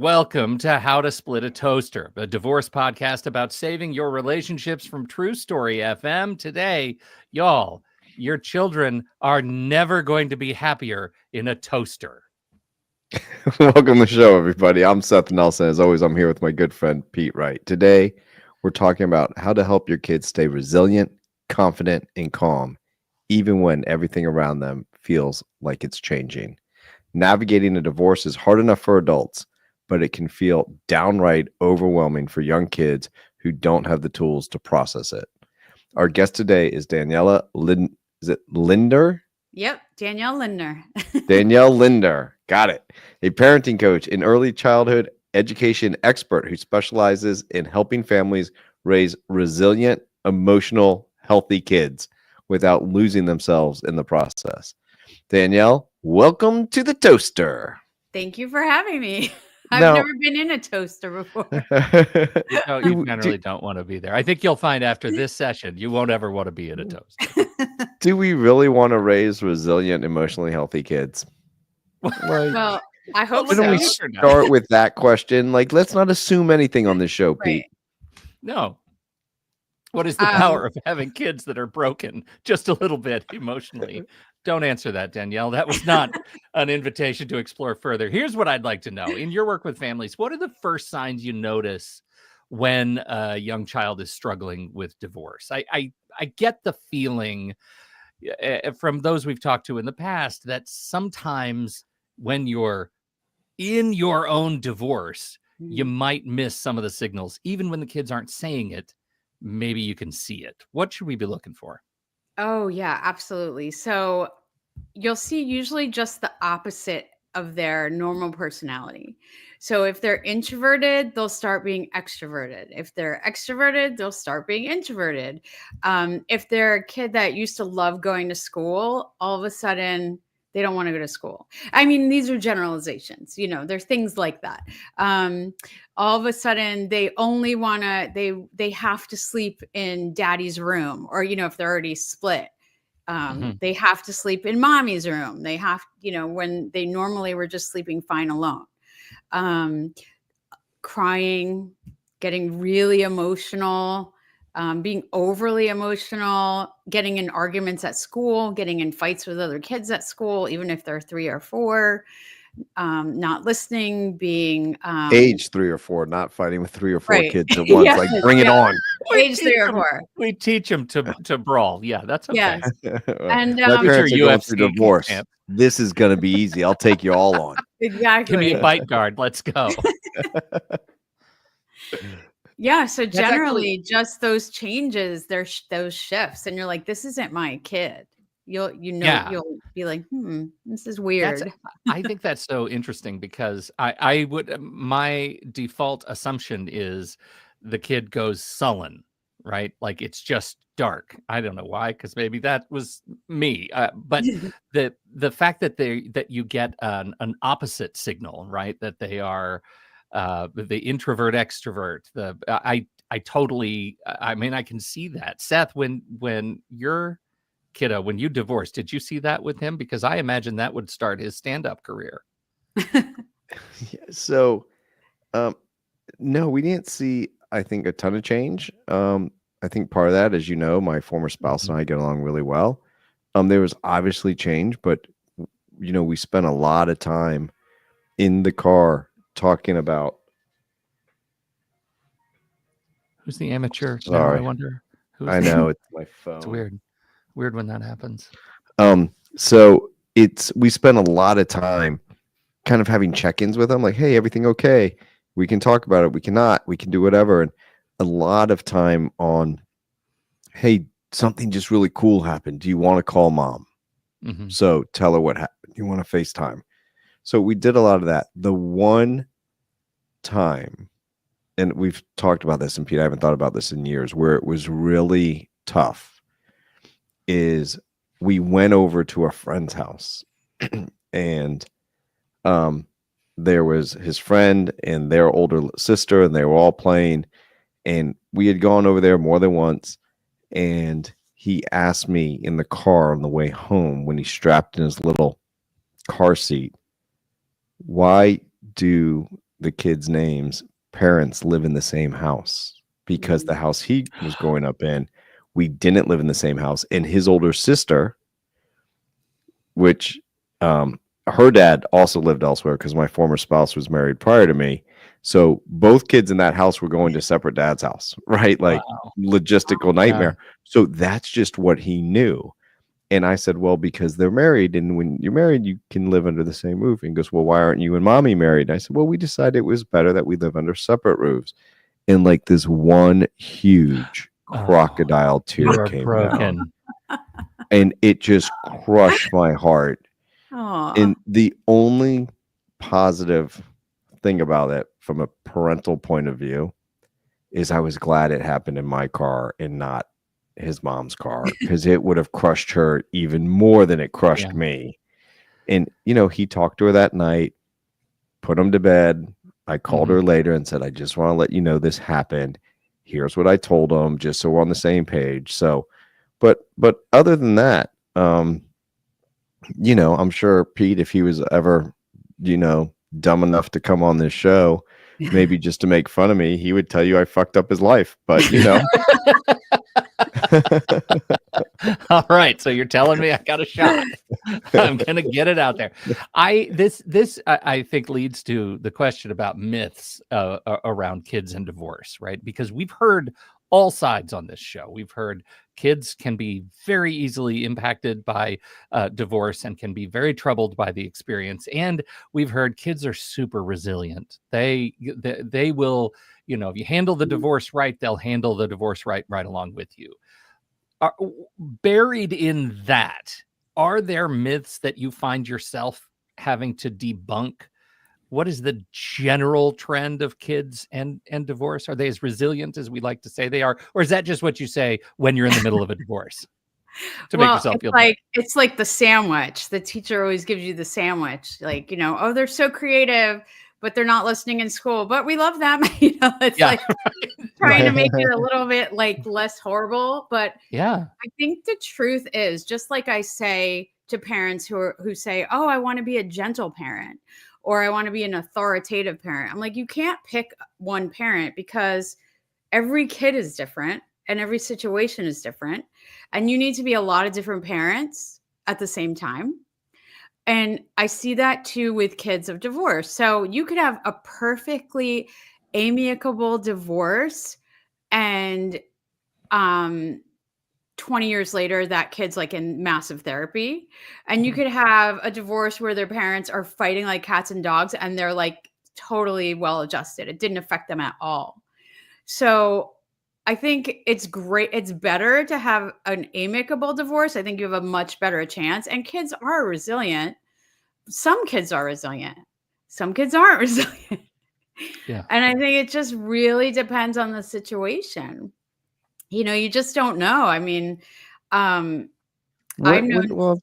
Welcome to How to Split a Toaster, a divorce podcast about saving your relationships from True Story FM. Today, y'all, your children are never going to be happier in a toaster. Welcome to the show, everybody. I'm Seth Nelson. As always, I'm here with my good friend, Pete Wright. Today, we're talking about how to help your kids stay resilient, confident, and calm, even when everything around them feels like it's changing. Navigating a divorce is hard enough for adults, but it can feel downright overwhelming for young kids who don't have the tools to process it. Our guest today is Danielle Lindner? Yep, Danielle Lindner. Danielle Lindner, got it. A parenting coach and early childhood education expert who specializes in helping families raise resilient, emotional, healthy kids without losing themselves in the process. Danielle, welcome to the toaster. Thank you for having me. I've never been in a toaster before. You generally don't want to be there. I think you'll find after this session, you won't ever want to be in a toaster. Do we really want to raise resilient, emotionally healthy kids? Well, I hope Why so. don't we start with that question? Let's not assume anything on this show, Pete. No. What is the power of having kids that are broken just a little bit emotionally? Don't answer that, Danielle. That was not an invitation to explore further. Here's what I'd like to know. In your work with families, what are the first signs you notice when a young child is struggling with divorce? I get the feeling from those we've talked to in the past that sometimes when you're in your own divorce, you might miss some of the signals. Even when the kids aren't saying it, maybe you can see it. What should we be looking for? Oh, yeah, absolutely. So you'll see usually just the opposite of their normal personality. So if they're introverted, they'll start being extroverted. If they're extroverted, they'll start being introverted. If they're a kid that used to love going to school, all of a sudden they don't want to go to school. I mean, these are generalizations, there's things like that. All of a sudden they only want to, they have to sleep in daddy's room, or, if they're already split, they have to sleep in mommy's room. They have, when they normally were just sleeping fine alone. Crying, getting really emotional, being overly emotional, getting in arguments at school, getting in fights with other kids at school, even if they're 3 or 4, not listening, being age 3 or 4, not fighting with 3 or 4 right. kids at once. Yes, Bring it on. Age 3 or 4. We teach them to brawl. Yeah, that's okay. Yes. And my parents are going through UFC divorce. camp. This is going to be easy. I'll take you all on. Exactly. Give me a bite guard. Let's go. Yeah. So generally, just those changes, there's those shifts, and you're like, this isn't my kid. You'll be like, this is weird. I think that's so interesting because my default assumption is the kid goes sullen, right? Like it's just dark. I don't know why, because maybe that was me. But the fact that you get an opposite signal, right? That they are the introvert extrovert. I totally. I mean, I can see that. Seth, when you're kiddo, when you divorced, did you see that with him? Because I imagine that would start his stand-up career. So, no, we didn't see, I think, a ton of change. I think part of that, as you know, my former spouse and I get along really well. There was obviously change, but we spent a lot of time in the car talking about. Who's the amateur? Sorry, I wonder. I know it's my phone. It's weird when that happens. So we spent a lot of time kind of having check-ins with them, like, hey, everything okay? We can talk about it. We cannot. We can do whatever. And a lot of time on, hey, something just really cool happened. Do you want to call mom? So tell her what happened. You want to FaceTime? So we did a lot of that. The one time, and we've talked about this, and Pete, I haven't thought about this in years, where it was really tough, is we went over to a friend's house and there was his friend and their older sister, and they were all playing, and we had gone over there more than once, and he asked me in the car on the way home when he strapped in his little car seat, why do the kids' names, parents live in the same house because the house he was growing up in, we didn't live in the same house. And his older sister, which her dad also lived elsewhere because my former spouse was married prior to me. So both kids in that house were going to separate dad's house, right? Like logistical nightmare. So that's just what he knew. And I said, well, because they're married, and when you're married, you can live under the same roof. And he goes, well, why aren't you and mommy married? And I said, well, we decided it was better that we live under separate roofs. And like this one huge crocodile tear came down. And it just crushed my heart. And the only positive thing about it from a parental point of view is I was glad it happened in my car and not his mom's car, because it would have crushed her even more than it crushed me. And, you know, he talked to her that night, put him to bed. I called her later and said, I just want to let you know this happened. Here's what I told him, just so we're on the same page. So, but other than that, you know, I'm sure Pete, if he was ever, you know, dumb enough to come on this show, maybe just to make fun of me, he would tell you I fucked up his life. But, you know. All right, so you're telling me I got a shot. I'm gonna get it out there. This I think leads to the question about myths around kids and divorce, right? Because we've heard all sides on this show. We've heard kids can be very easily impacted by divorce and can be very troubled by the experience, and we've heard kids are super resilient. They will, you know, if you handle the divorce right, they'll handle the divorce right along with you. Buried in that, are there myths that you find yourself having to debunk? What is the general trend of kids and divorce? Are they as resilient as we like to say they are? Or is that just what you say when you're in the middle of a divorce to make yourself feel better? It's like the sandwich. The teacher always gives you the sandwich. Like, you know, oh, they're so creative, but they're not listening in school, but we love them. You know, it's like trying to make it a little bit like less horrible. But I think the truth is, just like I say to parents who say, oh, I want to be a gentle parent, or I want to be an authoritative parent. I'm like, you can't pick one parent, because every kid is different and every situation is different. And you need to be a lot of different parents at the same time. And I see that too with kids of divorce. So you could have a perfectly amicable divorce, and 20 years later, that kid's like in massive therapy. And you could have a divorce where their parents are fighting like cats and dogs, and they're like totally well adjusted. It didn't affect them at all. So I think it's great. It's better to have an amicable divorce. I think you have a much better chance. And kids are resilient. Some kids are resilient. Some kids aren't resilient. Yeah. And I think it just really depends on the situation. You know, you just don't know. I mean, well, I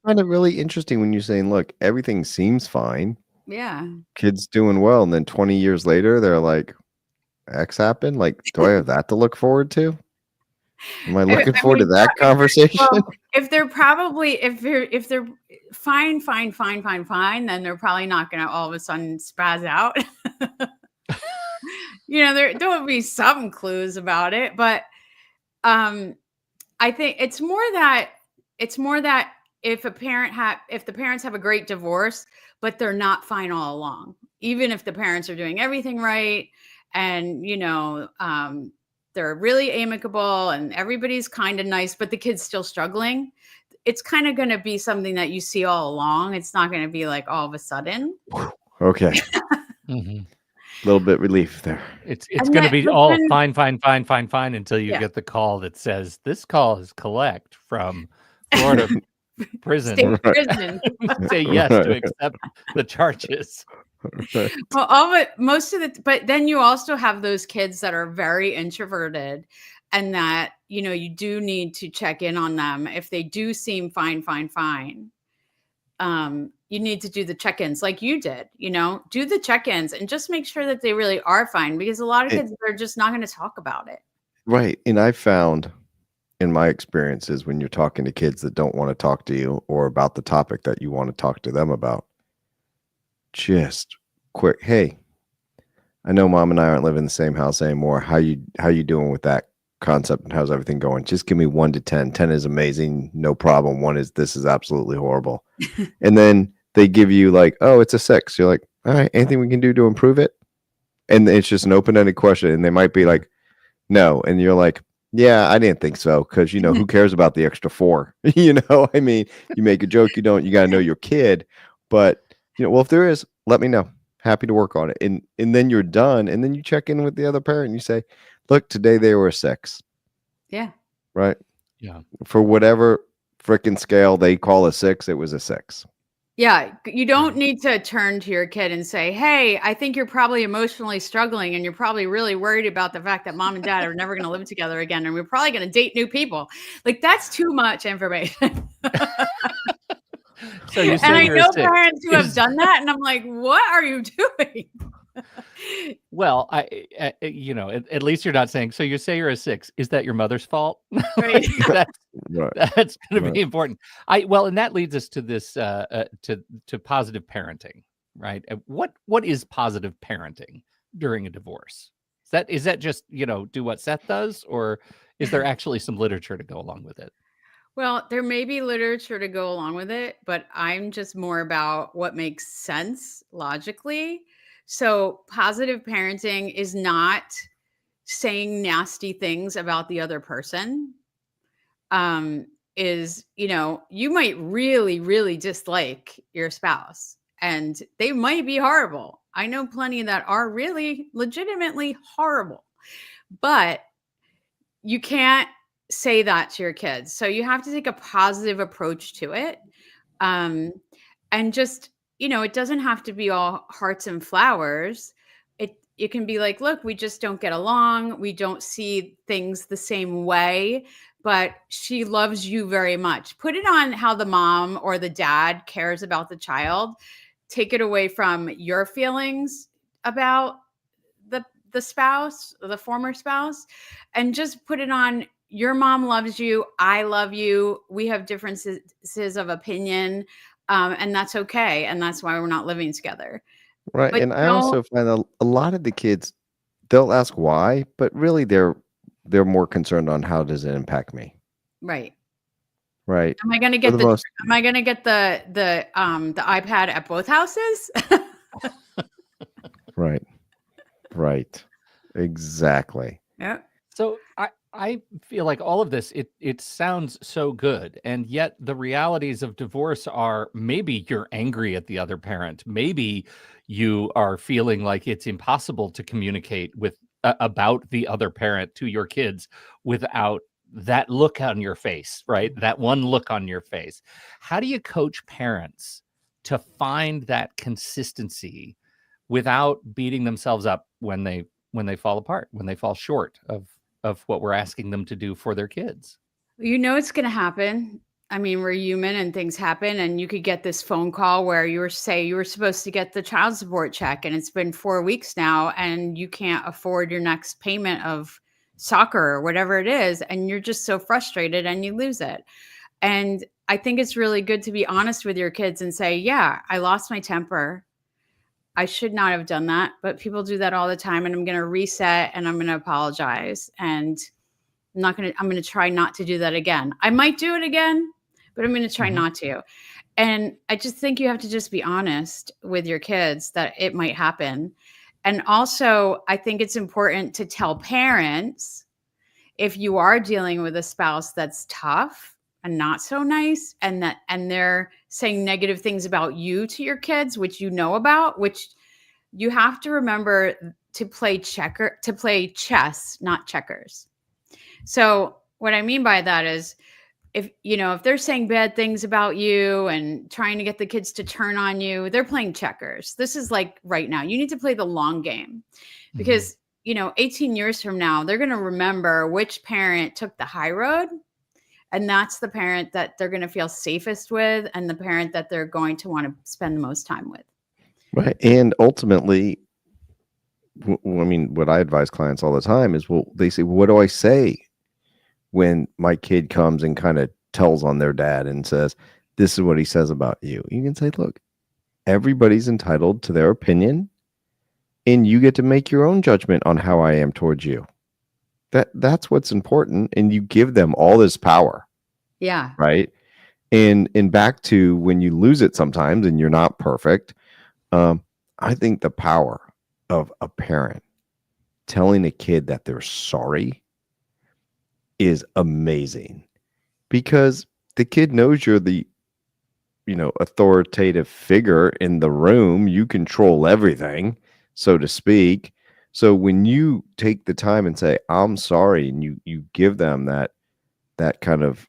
find it really interesting when you're saying, look, everything seems fine. Yeah. Kids doing well. And then 20 years later, they're like, X happened. Like, do I have that to look forward to? Am I looking forward to that conversation? Well, if they're fine, then they're probably not going to all of a sudden spaz out. You know, there will be some clues about it, but I think it's more that if the parents have a great divorce, but they're not fine all along, even if the parents are doing everything right, and you know, they're really amicable and everybody's kind of nice, but the kid's still struggling. It's kind of going to be something that you see all along. It's not going to be like all of a sudden. Okay. Little bit relief there. It's going to be all fine until you get the call that says this call is collect from Florida prison. State prison. Say yes to accept the charges. Well, but then you also have those kids that are very introverted, and that, you know, you do need to check in on them. If they do seem fine, you need to do the check-ins like you did, you know, do the check-ins and just make sure that they really are fine, because a lot of kids are just not going to talk about it. Right. And I found in my experiences, when you're talking to kids that don't want to talk to you or about the topic that you want to talk to them about, just quick, hey, I know mom and I aren't living in the same house anymore. How you doing with that concept, and how's everything going? Just give me 1 to 10. 10 is amazing, no problem. 1 is this is absolutely horrible. And then they give you like, oh, it's a 6. You're like, all right, anything we can do to improve it? And it's just an open-ended question, and they might be like, no, and you're like, yeah, I didn't think so, because who cares about the extra 4? I mean, you make a joke, you got to know your kid, but well, if there is, let me know. Happy to work on it. And then you're done, and then you check in with the other parent and you say, look, today they were a 6. Yeah. Right? Yeah. For whatever freaking scale they call a 6, it was a 6. Yeah, you don't need to turn to your kid and say, hey, I think you're probably emotionally struggling and you're probably really worried about the fact that mom and dad are never going to live together again and we're probably going to date new people. Like, that's too much information. So you say and I you're know a 6. parents who have done that, and I'm like, what are you doing? Well, at least you're not saying, so you say you're a 6. Is that your mother's fault? Right. That's Right. going to Right. be important. And that leads us to this, to positive parenting, right? What is positive parenting during a divorce? Is that just, do what Seth does, or is there actually some literature to go along with it? Well, there may be literature to go along with it, but I'm just more about what makes sense logically. So, positive parenting is not saying nasty things about the other person. You might really, really dislike your spouse and they might be horrible. I know plenty that are really legitimately horrible, but you can't say that to your kids. So you have to take a positive approach to it. And just, it doesn't have to be all hearts and flowers. It can be like, look, we just don't get along. We don't see things the same way, but she loves you very much. Put it on how the mom or the dad cares about the child. Take it away from your feelings about the spouse, the former spouse, and just put it on your mom loves you. I love you. We have differences of opinion. And that's okay. And that's why we're not living together. Right. But And I also find a lot of the kids, they'll ask why, but really they're more concerned on how does it impact me. Right. Right. Am I going to get the iPad at both houses? Right. Right. Exactly. Yeah. So I feel like all of this, it sounds so good. And yet the realities of divorce are maybe you're angry at the other parent. Maybe you are feeling like it's impossible to communicate with about the other parent to your kids without that look on your face, right? That one look on your face. How do you coach parents to find that consistency without beating themselves up when they fall apart, when they fall short of what we're asking them to do for their kids? It's going to happen. I mean, we're human and things happen. And you could get this phone call where you were supposed to get the child support check and it's been 4 weeks now and you can't afford your next payment of soccer or whatever it is. And you're just so frustrated and you lose it. And I think it's really good to be honest with your kids and say, yeah, I lost my temper. I should not have done that, but people do that all the time. And I'm going to reset and I'm going to apologize. And I'm going to try not to do that again. I might do it again, but I'm going to try not to. And I just think you have to just be honest with your kids that it might happen. And also, I think it's important to tell parents if you are dealing with a spouse that's tough and not so nice and they're saying negative things about you to your kids, which you know about, which you have to remember to play chess, not checkers. So what I mean by that is if they're saying bad things about you and trying to get the kids to turn on you, they're playing checkers. This is like right now. You need to play the long game because, 18 years from now, they're going to remember which parent took the high road. And that's the parent that they're going to feel safest with and the parent that they're going to want to spend the most time with. Right. And ultimately, what I advise clients all the time is, they say, what do I say when my kid comes and kind of tells on their dad and says, this is what he says about you? You can say, look, everybody's entitled to their opinion. and you get to make your own judgment on how I am towards you. That's what's important, and you give them all this power, Yeah. right? And back to when you lose it sometimes and you're not perfect, I think the power of a parent telling a kid that they're sorry is amazing, because the kid knows you're the authoritative figure in the room. You control everything, so to speak. So when you take the time and say, I'm sorry, and you give them that kind of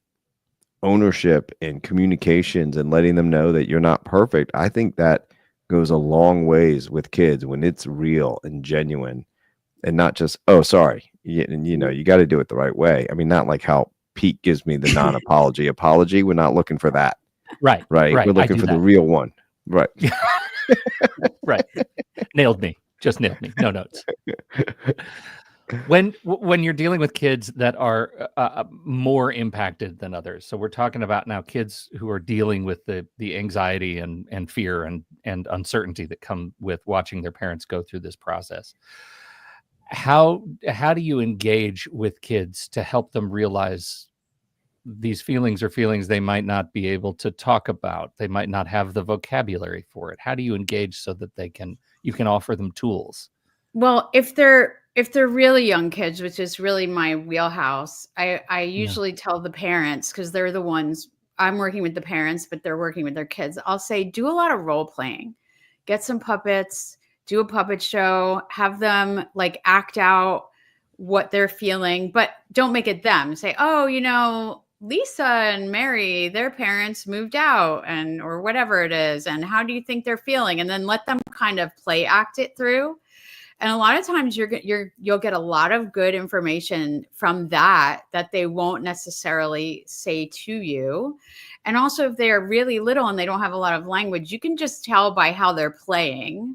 ownership and communications and letting them know that you're not perfect, I think that goes a long ways with kids when it's real and genuine, and not just, oh, sorry. And you got to do it the right way. I mean, not like how Pete gives me the non-apology apology. We're not looking for that. Right. We're looking for the real one. Right. Right. Nailed me. Just nailed me. No notes. When you're dealing with kids that are more impacted than others, so we're talking about now kids who are dealing with the anxiety and fear and uncertainty that come with watching their parents go through this process. How do you engage with kids to help them realize these feelings are feelings they might not be able to talk about? They might not have the vocabulary for it. How do you engage so that you can offer them tools? Well, if they're really young kids, which is really my wheelhouse, I usually tell the parents, because they're the ones, I'm working with the parents, but they're working with their kids. I'll say, do a lot of role playing, get some puppets, do a puppet show, have them like act out what they're feeling, but don't make it them. Say, oh, Lisa and Mary, their parents moved out, or whatever it is, and how do you think they're feeling? And then let them kind of play act it through. And a lot of times you'll get a lot of good information from that they won't necessarily say to you. And also, if they are really little and they don't have a lot of language, you can just tell by how they're playing,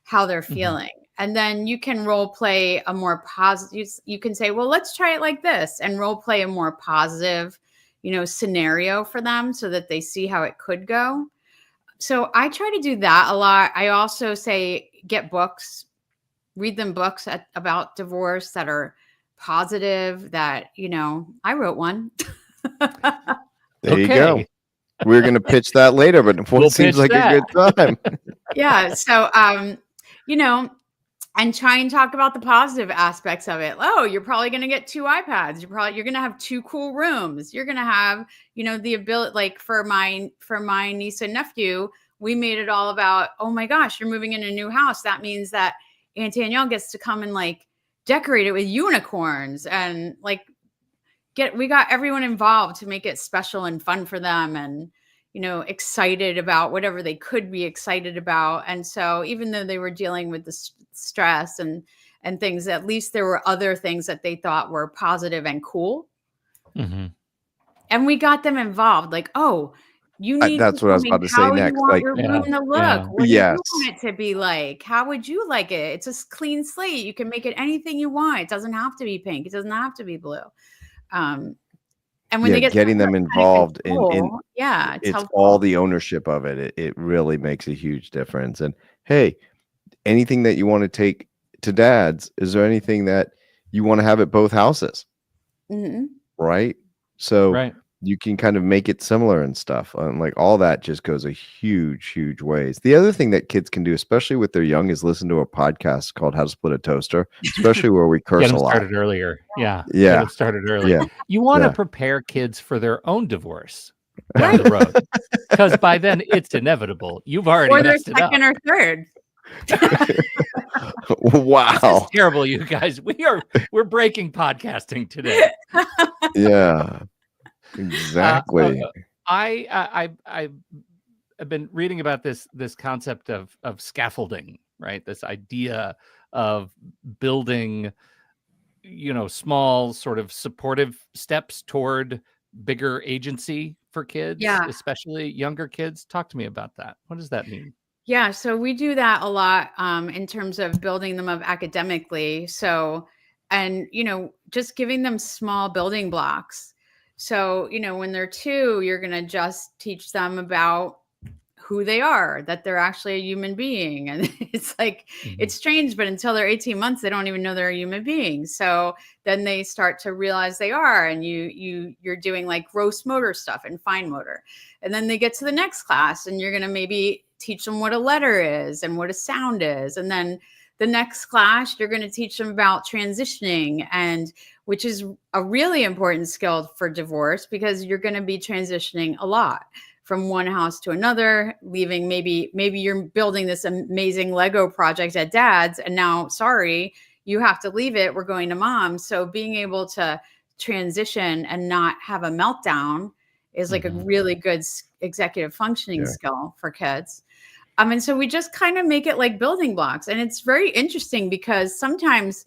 how they're feeling. And then you can role play a more positive, you can say, well, let's try it like this, and role play a more positive, scenario for them so that they see how it could go. So I try to do that a lot. I also say, get books, read them books about divorce that are positive, that, I wrote one. There you go. We're going to pitch that later, but We'll seems like a good time. Yeah. So, and try and talk about the positive aspects of it. Oh, you're probably going to get 2 iPads. You're going to have 2 cool rooms. You're going to have, the ability, like for my niece and nephew, we made it all about, oh my gosh, you're moving in a new house. That means that Aunt Danielle gets to come and like decorate it with unicorns, and like we got everyone involved to make it special and fun for them, and excited about whatever they could be excited about. And so even though they were dealing with the stress and things, at least there were other things that they thought were positive and cool. And we got them involved, like, oh, you need that's what I was about to say next. You want like your room to look? Yeah. What do you want it to be like? How would you like it? It's a clean slate. You can make it anything you want. It doesn't have to be pink. It doesn't have to be blue. And when they get getting them involved in it's it's helpful. all the ownership of it. It really makes a huge difference. And hey, anything that you want to take to dad's, is there anything that you want to have at both houses? Right. So you can kind of make it similar and stuff. Like all that just goes a huge ways. The other thing that kids can do, especially with their young, is listen to a podcast called How to Split a Toaster, especially where we curse a lot. Started earlier. Yeah. Yeah. Get it started early. Yeah. You want to prepare kids for their own divorce down Right. the road, because by then it's inevitable. You've already Or their messed it up. second or third. Wow. This is terrible, you guys. We're breaking podcasting today. Yeah. Exactly. I've been reading about this concept of scaffolding, right? This idea of building, small sort of supportive steps toward bigger agency for kids, especially younger kids. Talk to me about that. What does that mean? Yeah, so we do that a lot in terms of building them up academically. So, and, just giving them small building blocks. So, when they're 2, you're going to just teach them about who they are, that they're actually a human being. And it's like, it's strange, but until they're 18 months, they don't even know they're a human being. So then they start to realize they are, and you're doing like gross motor stuff and fine motor. And then they get to the next class, and you're going to maybe teach them what a letter is and what a sound is. And then the next class, you're going to teach them about transitioning, and which is a really important skill for divorce, because you're going to be transitioning a lot from one house to another, leaving, maybe you're building this amazing Lego project at dad's, and now, sorry, you have to leave it. We're going to mom. So being able to transition and not have a meltdown is like a really good executive functioning skill for kids. And so we just kind of make it like building blocks. And it's very interesting because sometimes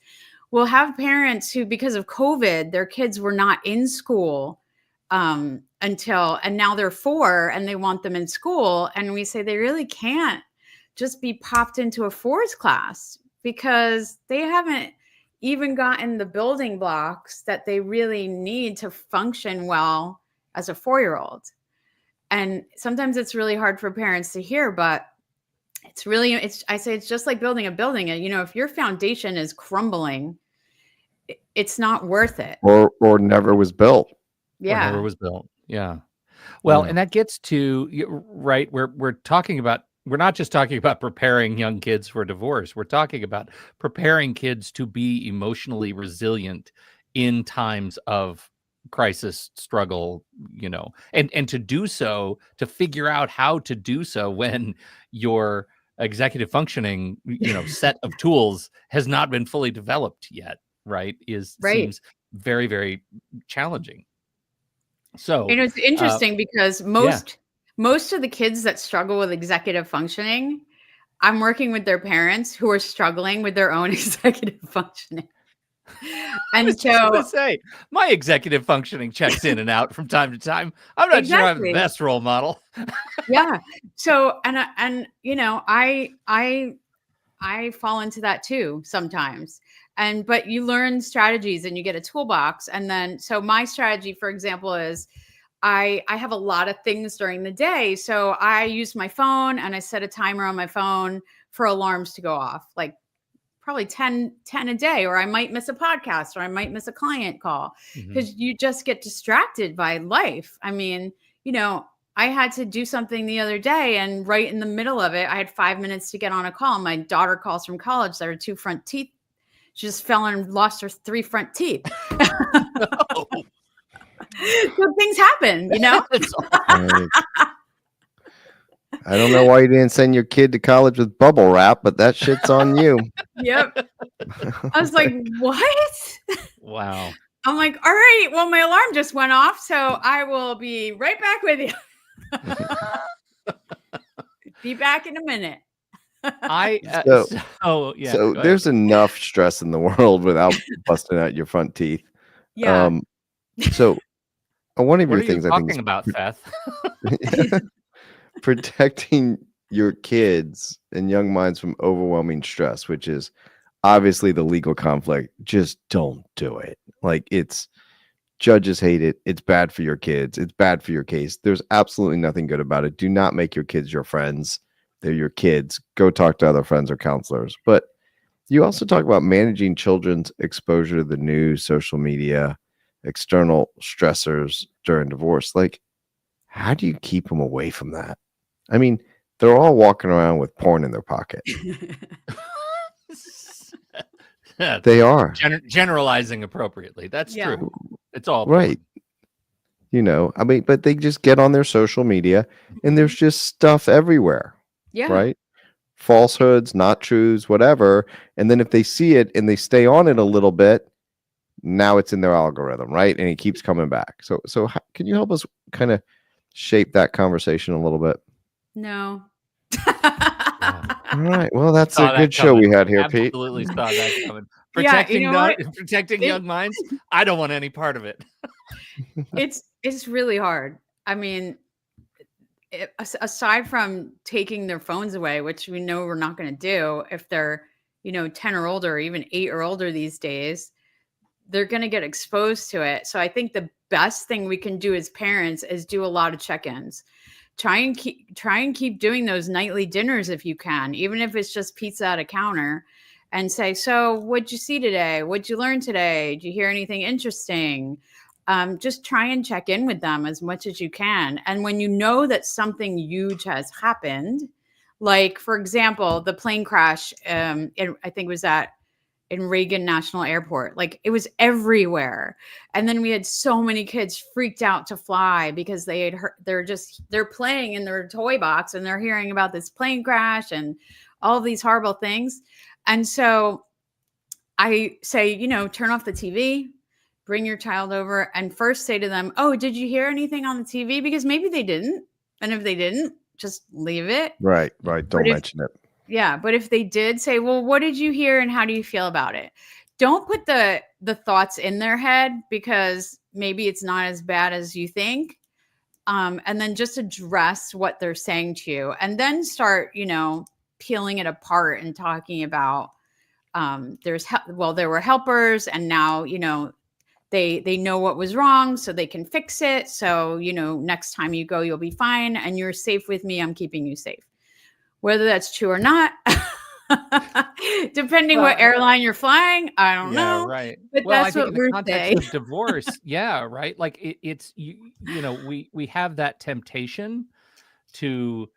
we'll have parents who, because of COVID, their kids were not in school and now they're 4 and they want them in school. And we say they really can't just be popped into a 4s class, because they haven't even gotten the building blocks that they really need to function well as a 4-year-old. And sometimes it's really hard for parents to hear, but I say it's just like building a building. And, if your foundation is crumbling, it's not worth it. Or never was built. Yeah. Or never was built. Yeah. Well, and that gets to, right, we're talking about, we're not just talking about preparing young kids for divorce. We're talking about preparing kids to be emotionally resilient in times of crisis, struggle, and to do so, to figure out how to do so when your executive functioning, set of tools has not been fully developed yet, right? Seems very, very challenging. So, it's interesting because most of the kids that struggle with executive functioning, I'm working with their parents who are struggling with their own executive functioning. And I was just going to say, my executive functioning checks in and out from time to time. I'm not sure I'm the best role model. Yeah. So, and I fall into that too sometimes. But you learn strategies and you get a toolbox. And then, so my strategy, for example, is I have a lot of things during the day. So I use my phone and I set a timer on my phone for alarms to go off, like probably 10 a day, or I might miss a podcast, or I might miss a client call, because you just get distracted by life. I mean, I had to do something the other day, and right in the middle of it, I had 5 minutes to get on a call. My daughter calls from college. There were 2 front teeth. She just fell and lost her 3 front teeth. So things happen, I don't know why you didn't send your kid to college with bubble wrap, but that shit's on you. Yep. I was like, what? Wow. I'm like, all right, well, my alarm just went off, so I will be right back with you. Be back in a minute. So there's enough stress in the world without busting out your front teeth. Yeah. So one of your things, I think, is about Beth. protecting your kids and young minds from overwhelming stress, which is obviously the legal conflict. Just don't do it. Like, judges hate it. It's bad for your kids. It's bad for your case. There's absolutely nothing good about it. Do not make your kids your friends. They're your kids. Go talk to other friends or counselors. But you also talk about managing children's exposure to the news, social media, external stressors during divorce. Like, how do you keep them away from that? I mean, they're all walking around with porn in their pocket. They are generalizing appropriately. That's true. It's all right. I mean, but they just get on their social media and there's just stuff everywhere. Yeah. Right. Falsehoods, not truths, whatever. And then if they see it and they stay on it a little bit, now it's in their algorithm, right? And it keeps coming back. So can you help us kind of shape that conversation a little bit? No. All right. Well, that's a good show we had here, Pete. Absolutely saw that coming. Protecting young minds. I don't want any part of it. It's really hard. I mean, aside from taking their phones away, which we know we're not going to do if they're, 10 or older, or even 8 or older these days, they're going to get exposed to it. So I think the best thing we can do as parents is do a lot of check-ins. try and keep doing those nightly dinners if you can, even if it's just pizza at a counter, and say, so what'd you see today? What'd you learn today? Did you hear anything interesting? Just try and check in with them as much as you can. And when you know that something huge has happened, like, for example, the plane crash, I think it was in Reagan National Airport, like it was everywhere. And then we had so many kids freaked out to fly because they had heard, they're playing in their toy box and they're hearing about this plane crash and all of these horrible things. And so I say, turn off the TV, bring your child over, and first say to them, oh, did you hear anything on the TV? Because maybe they didn't. And if they didn't, just leave it. Right. Don't mention it. Yeah. But if they did, say, well, what did you hear and how do you feel about it? Don't put the thoughts in their head because maybe it's not as bad as you think. And then just address what they're saying to you and then start, peeling it apart and talking about there were helpers and now, they know what was wrong so they can fix it. So, next time you go, you'll be fine and you're safe with me. I'm keeping you safe. Whether that's true or not, depending what airline you're flying, I don't know. Right. But that's what we're saying. Of divorce, yeah, right. Like it's we have that temptation to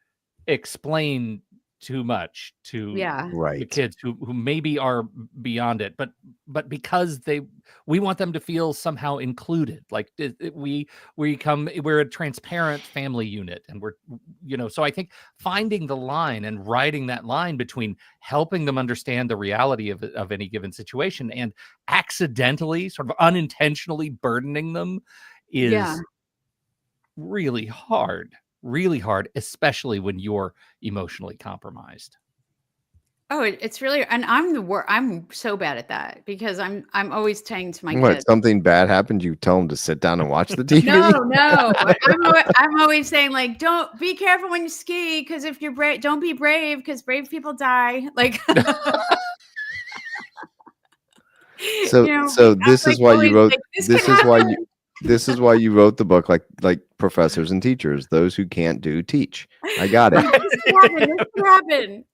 explain too much to the kids who maybe are beyond it, but because we want them to feel somehow included, like we're a transparent family unit, and we're so I think finding the line and writing that line between helping them understand the reality of any given situation and accidentally, sort of unintentionally burdening them is really hard, especially when you're emotionally compromised. Oh, it's really, and I'm so bad at that because I'm always saying to my kids, something bad happened, you tell them to sit down and watch the TV. No. I'm always saying, like, don't be careful when you ski because if you're brave, don't be brave because brave people die. Like, so this is why you wrote. This is why you wrote the book, like professors and teachers. Those who can't do, teach. I got it. This could happen.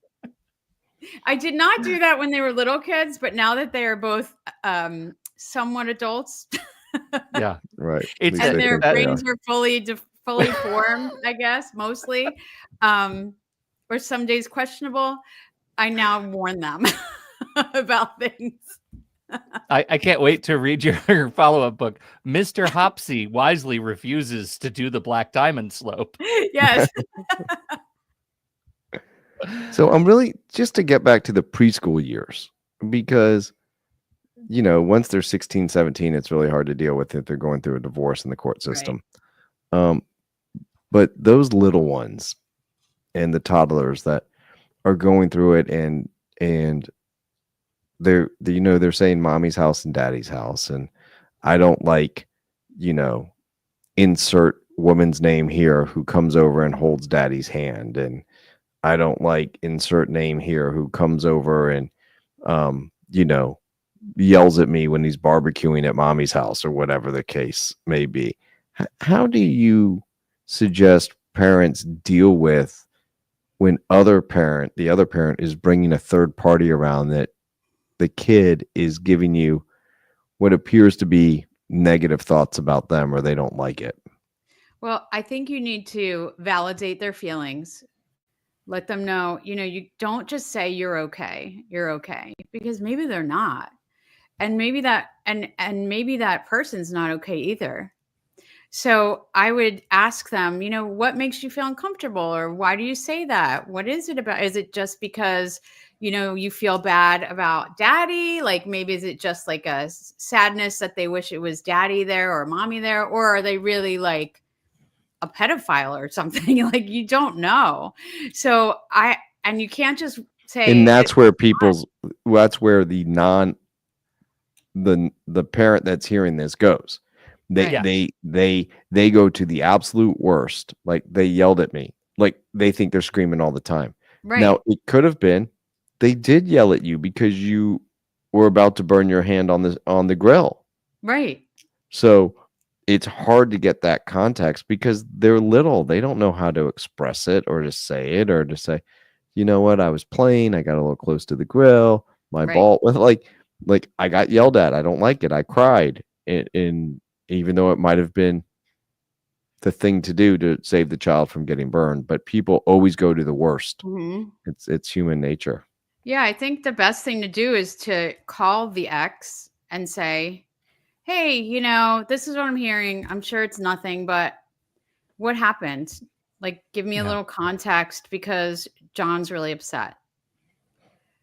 I did not do that when they were little kids, but now that they are both somewhat adults, right, and their brains are fully formed, I guess, mostly, or some days questionable, I now warn them about things. I can't wait to read your follow-up book. Mr. Hopsy wisely refuses to do the Black Diamond slope. Yes. So I'm really, just to get back to the preschool years, because, once they're 16, 17, it's really hard to deal with if they're going through a divorce in the court system. Right. But those little ones and the toddlers that are going through it and they're saying mommy's house and daddy's house, and I don't like, insert woman's name here who comes over and holds daddy's hand, and I don't like insert name here who comes over and yells at me when he's barbecuing at mommy's house, or whatever the case may be. How do you suggest parents deal with when the other parent is bringing a third party around that the kid is giving you what appears to be negative thoughts about them, or they don't like it? Well, I think you need to validate their feelings. Let them know, you don't just say you're okay, because maybe they're not. And maybe that, and maybe that person's not okay either. So I would ask them, what makes you feel uncomfortable, or why do you say that? What is it about? Is it just because, you feel bad about daddy? Like, maybe is it just like a sadness that they wish it was daddy there or mommy there? Or are they really like a pedophile or something? Like, you don't know. So and you can't just say, and that's where the parent that's hearing this goes. They go to the absolute worst. Like, they yelled at me. Like, they think they're screaming all the time. Right. Now, it could have been they did yell at you because you were about to burn your hand on the grill. Right. So it's hard to get that context because they're little. They don't know how to express it or to say it or to say, you know what, I was playing, I got a little close to the grill, my Right. ball with like I got yelled at. I don't like it. I cried. In even though it might have been the thing to do to save the child from getting burned, but people always go to the worst. Mhm. It's human nature. Yeah, I think the best thing to do is to call the ex and say, "Hey, this is what I'm hearing. I'm sure it's nothing, but what happened? Like, give me a Yeah. little context because John's really upset."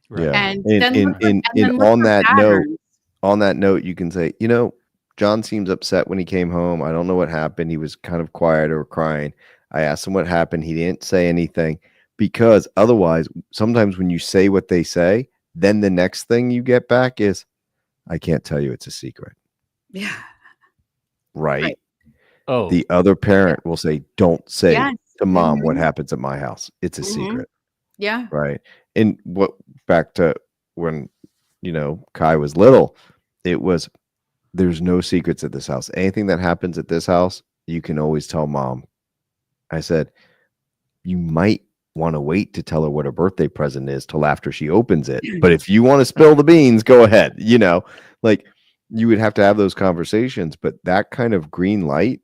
Right. Yeah. And And then look and for and, and and then look on for that note, patterns. you can say, John seems upset when he came home. I don't know what happened. He was kind of quiet or crying. I asked him what happened. He didn't say anything because otherwise, sometimes when you say what they say, then the next thing you get back is, I can't tell you, it's a secret. Yeah. Right? Right. Oh, The other Yeah. parent will say, don't say Yes. to mom what Mhm. happens at my house. It's a Mhm. secret. Yeah. Right. And back to when, Kai was little, it was, there's no secrets at this house. Anything that happens at this house, you can always tell mom. I said, you might want to wait to tell her what her birthday present is till after she opens it. But if you want to spill the beans, go ahead. Like you would have to have those conversations. But that kind of green light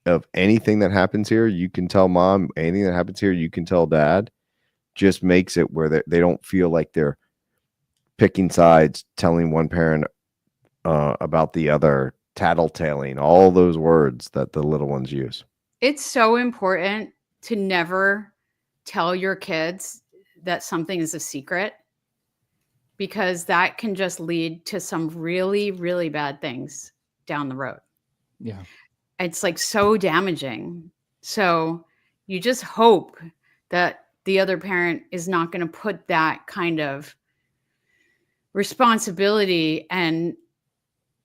of anything that happens here, you can tell mom. Anything that happens here, you can tell dad. Just makes it where they don't feel like they're picking sides, telling one parent about the other, tattletaling, all those words that the little ones use. It's so important to never tell your kids that something is a secret because that can just lead to some really, really bad things down the road. yeah. It's like so damaging. So you just hope that the other parent is not going to put that kind of responsibility and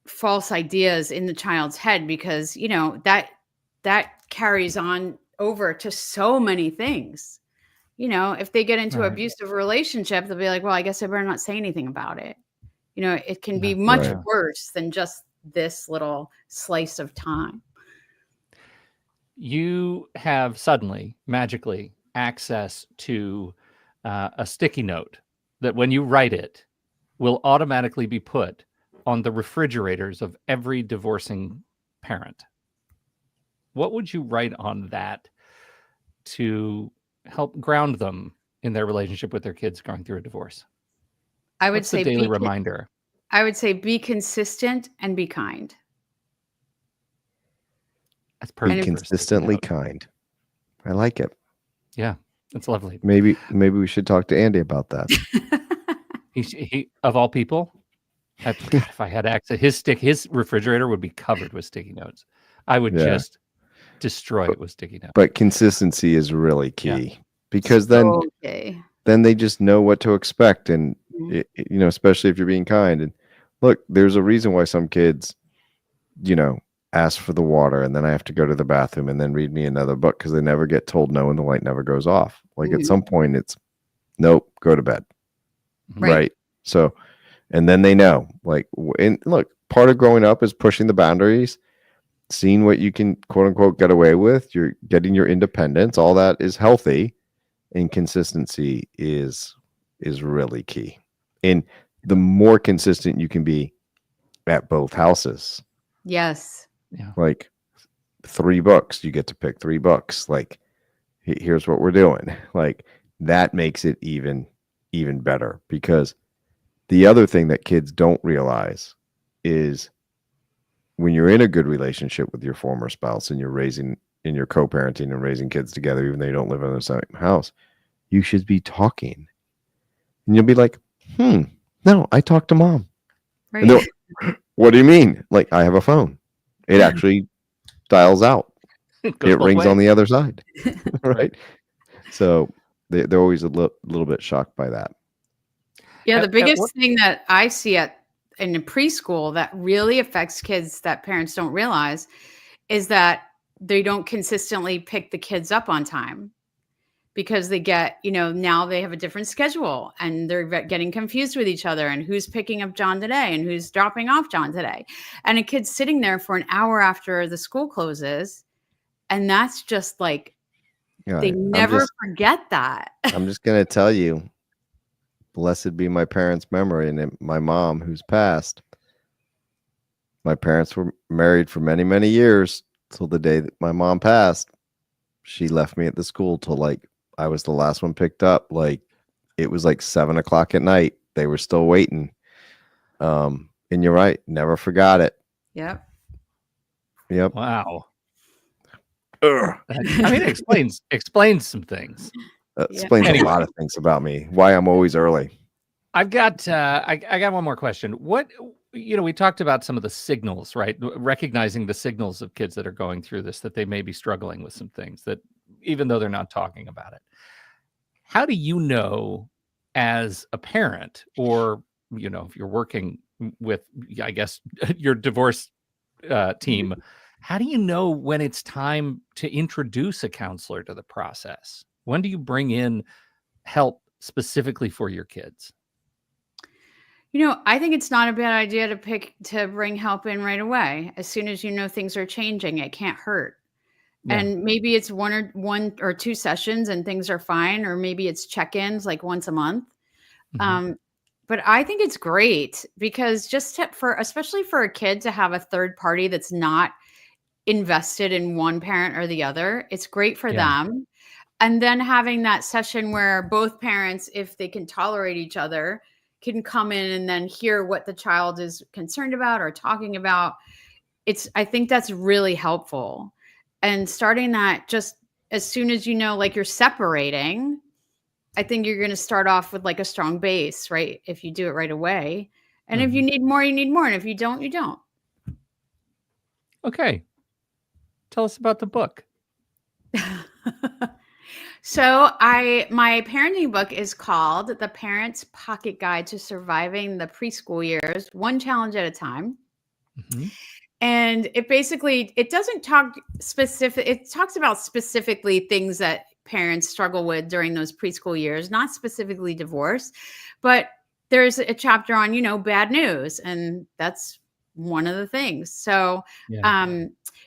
false ideas in the child's head because that carries on over to so many things. If they get into an Right. abusive relationship, they'll be like, well, I guess I better not say anything about it. It can be Yeah. much Right. worse than just this little slice of time. You have suddenly, magically, access to a sticky note that when you write it will automatically be put on the refrigerators of every divorcing parent. What would you write on that to help ground them in their relationship with their kids going through a divorce? I would What's the say daily reminder? be consistent and be kind. That's Be And perfect if, for a sticky consistently note. kind. I like it. Yeah, that's lovely. Maybe we should talk to Andy about that. He of all people, God, if I had access, his refrigerator would be covered with sticky notes. I would Yeah. just destroy it with sticky notes. But consistency is really Yeah. key because then okay. they just know what to expect. And, Mhm. especially if you're being kind. And look, there's a reason why some kids, ask for the water and then I have to go to the bathroom and then read me another book because they never get told no and the light never goes off. Like at Mhm. some point it's nope, go to bed. Right. Right. So, and then they know, like, and look, part of growing up is pushing the boundaries, seeing what you can quote unquote get away with. You're getting your independence. All that is healthy, and consistency is really key. And the more consistent you can be at both houses, Yes. Yeah. like 3 books, you get to pick 3 books. Like, here's what we're doing. Like that makes it even better because the other thing that kids don't realize is when you're in a good relationship with your former spouse and you're co-parenting and raising kids together, even though you don't live in the same house, you should be talking. And you'll be like, no, I talk to mom. Right. And what do you mean? Like, I have a phone. It actually dials out. It goes It both rings on ways. the other side. Right. So they're always a little bit shocked by that. Yeah, the At biggest what thing that I see in the preschool that really affects kids that parents don't realize is that they don't consistently pick the kids up on time. because they get, now they have a different schedule and they're getting confused with each other and who's picking up John today and who's dropping off John today. And a kid's sitting there for an hour after the school closes. And that's just like, they never forget that. I'm just going to tell you, blessed be my parents' memory and my mom who's passed. My parents were married for many, many years till the day that my mom passed. She left me at the school till like I was the last one picked up. Like it was like 7:00 at night. They were still waiting. And you're right. Never forgot it. Yep. Wow. I mean, it explains some things. Explains a lot of things about me. Why I'm always early. I've got I got one more question. What we talked about some of the signals, right? Recognizing the signals of kids that are going through this, that they may be struggling with some things that even though they're not talking about it. How do you know as a parent, or if you're working with, I guess, your divorce team, how do you know when it's time to introduce a counselor to the process? When do you bring in help specifically for your kids? I think it's not a bad idea to bring help in right away. As soon as things are changing, it can't hurt. Yeah. And maybe it's one or two sessions and things are fine, or maybe it's check-ins like once a month. Mm-hmm. But I think it's great because especially for a kid to have a third party that's not invested in one parent or the other, it's great for them. And then having that session where both parents, if they can tolerate each other, can come in and then hear what the child is concerned about or talking about. I think that's really helpful. And starting that just as soon as like you're separating, I think you're going to start off with like a strong base, right? If you do it right away. And if you need more, you need more. And if you don't, you don't. Okay. Tell us about the book. So my parenting book is called The Parent's Pocket Guide to Surviving the Preschool Years, One Challenge at a Time. Mm-hmm. And it doesn't talk specific. It talks about specifically things that parents struggle with during those preschool years, not specifically divorce, but there's a chapter on, bad news. And that's one of the things. So,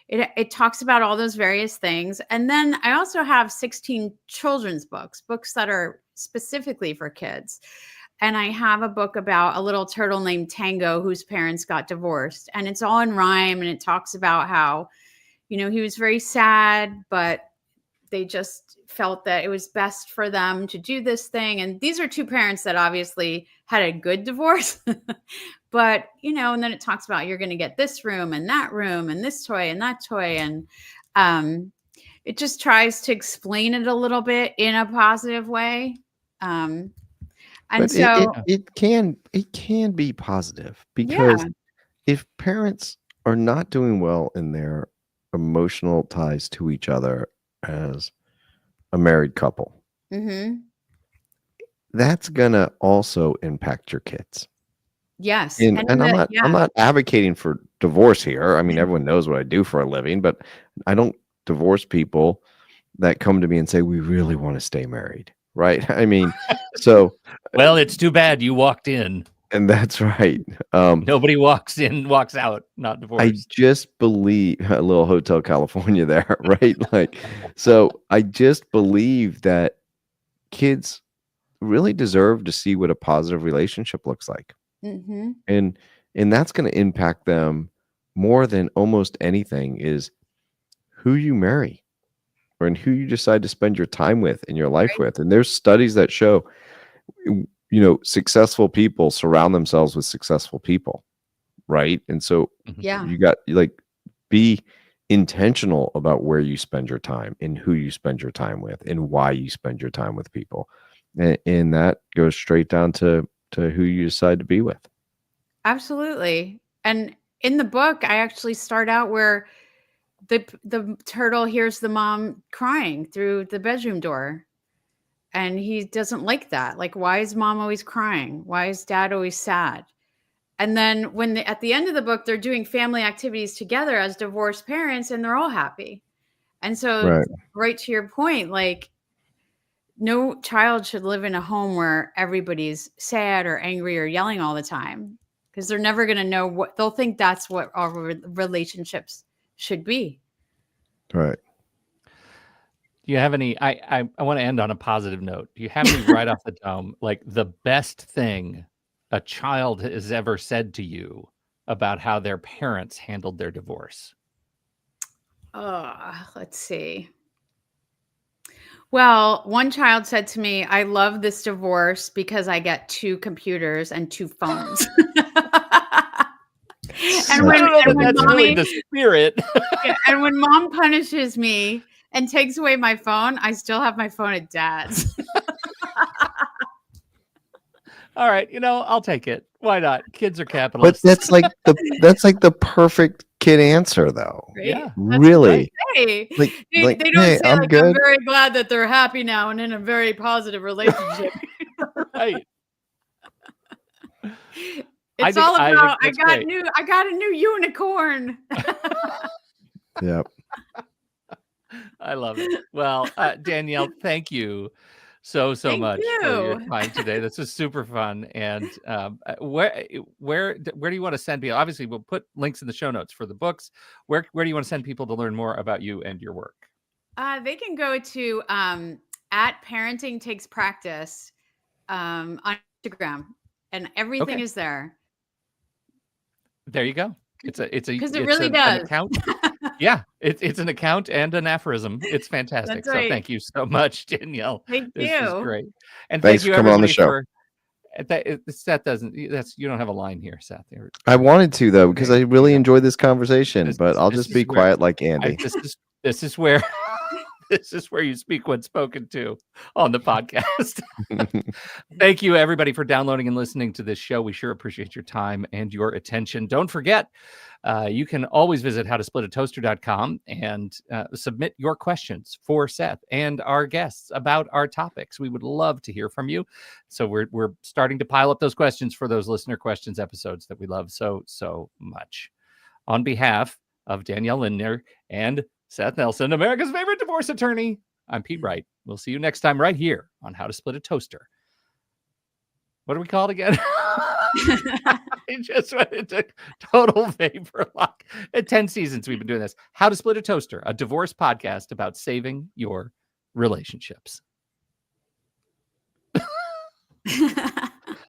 it talks about all those various things. And then I also have 16 children's books that are specifically for kids. And I have a book about a little turtle named Tango whose parents got divorced. And it's all in rhyme. And it talks about how, he was very sad, but they just felt that it was best for them to do this thing. And these are two parents that obviously had a good divorce. But, and then it talks about you're going to get this room and this toy and that toy. And it just tries to explain it a little bit in a positive way. And but so it can be positive because if parents are not doing well in their emotional ties to each other as a married couple, that's gonna also impact your kids. Yes, and I'm not advocating for divorce here. I mean, everyone knows what I do for a living, but I don't divorce people that come to me and say we really want to stay married. Right. I mean, so. Well, it's too bad you walked in. And that's right. Nobody walks in, walks out, not divorced. I just believe a little Hotel California there, right? So I just believe that kids really deserve to see what a positive relationship looks like. Mm-hmm. And that's going to impact them more than almost anything is who you marry. And who you decide to spend your time with in your life with. And there's studies that show, successful people surround themselves with successful people. Right. And so you got be intentional about where you spend your time and who you spend your time with and why you spend your time with people. And that goes straight down to who you decide to be with. Absolutely. And in the book, I actually start out where the turtle hears the mom crying through the bedroom door and he doesn't like that. Like, why is mom always crying? Why is dad always sad? And then at the end of the book, they're doing family activities together as divorced parents and they're all happy. And so right to your point, like no child should live in a home where everybody's sad or angry or yelling all the time, because they're never going to know what they'll think that's what our relationships should be. Right. Do you have any? I want to end on a positive note. Do you have any right off the dome, like the best thing a child has ever said to you about how their parents handled their divorce? Let's see. Well, one child said to me, "I love this divorce because I get 2 computers and 2 phones." And when that's really the spirit. yeah, and when mom punishes me and takes away my phone, I still have my phone at dad's. All right, I'll take it. Why not? Kids are But capitalists. that's like the perfect kid answer, though. Right? Yeah. Really. Hey, Like, they don't hey, say I'm like, good. I'm very glad that they're happy now and in a very positive relationship. Right. It's think all about that's great. I got a new unicorn. Yep. I love it. Well, Danielle, thank you so Thank much for your you. time today. This is super fun. And where do you want to send people? Obviously, we'll put links in the show notes for the books. Where do you want to send people to learn more about you and your work? They can go to at Parenting Takes Practice on Instagram, and everything is there. There you go. Because it really does. An account. Yeah, it's an account and an aphorism. It's fantastic. That's right. So thank you so much, Danielle. Thank This you. is great. And Thanks thank you for coming on the everybody show. Seth doesn't. You don't have a line here, Seth. I wanted to though because I really enjoyed this conversation, but I'll just be quiet like Andy. This is where this is where you speak when spoken to on the podcast. Thank you, everybody, for downloading and listening to this show. We sure appreciate your time and your attention. Don't forget, you can always visit howtosplitatoaster.com and submit your questions for Seth and our guests about our topics. We would love to hear from you. So we're starting to pile up those questions for those listener questions episodes that we love so much. On behalf of Danielle Lindner and Seth Nelson, America's favorite divorce attorney, I'm Pete Wright. We'll see you next time right here on How to Split a Toaster. What are we called again? I just went into total vapor lock. At 10 seasons, we've been doing this. How to Split a Toaster, a divorce podcast about saving your relationships.